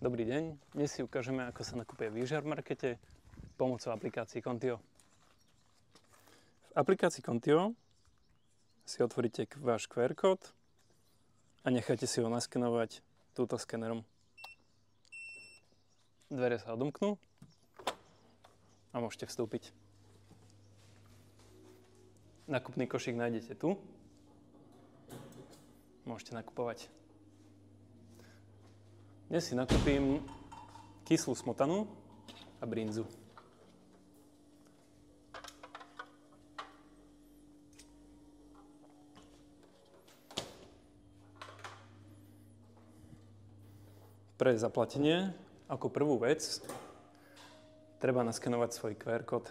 Dobrý deň, dnes si ukážeme, ako sa nakupuje výžar v markete pomocou aplikácie Kontio. V aplikácii Kontio si otvoríte váš QR kód a necháte si ho naskenovať túto skenerom. Dvere sa odomknú a môžete vstúpiť. Nakupný košík nájdete tu. Môžete nakupovať. Dnes si nakúpim kyslú smotanu a brinzu. Pre zaplatenie, ako prvú vec, treba naskenovať svoj QR kód.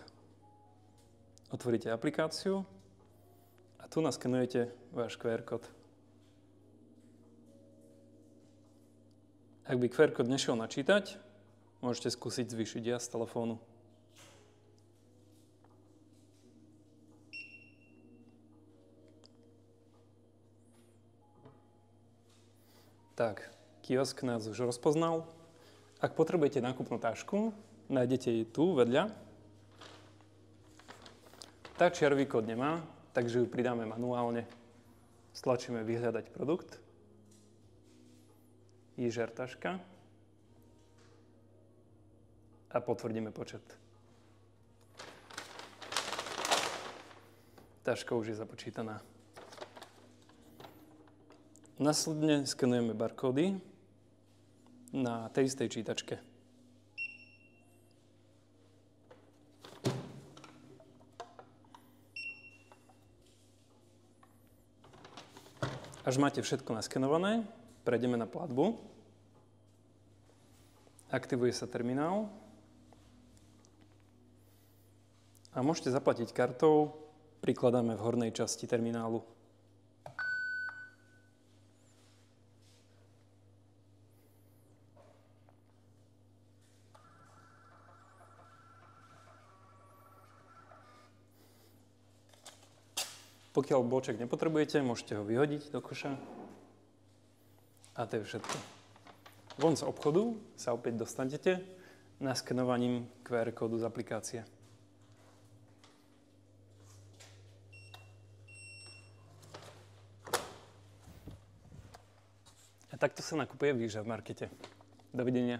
Otvoríte aplikáciu a tu naskenujete váš QR kód. Ak by QR kód nešiel načítať, môžete skúsiť zvýšiť jas z telefónu. Tak, kiosk nás už rozpoznal. Ak potrebujete nákupnú tašku, nájdete ju tu vedľa. Tak čiarový kód nemá, takže ju pridáme manuálne. Stlačíme vyhľadať produkt. Výžar taška a potvrdíme počet. Taška už je započítaná. Následne skenujeme barkódy na tej istej čítačke. Až máte všetko naskenované, prejdeme na platbu. Aktivuje sa terminál a môžete zaplatiť kartou, prikladáme v hornej časti terminálu. Pokiaľ bloček nepotrebujete, môžete ho vyhodiť do koša. A to je všetko. Von z obchodu sa opäť dostanete naskenovaním QR kódu z aplikácie. A takto sa nakupuje výžar v markete. Dovidenia.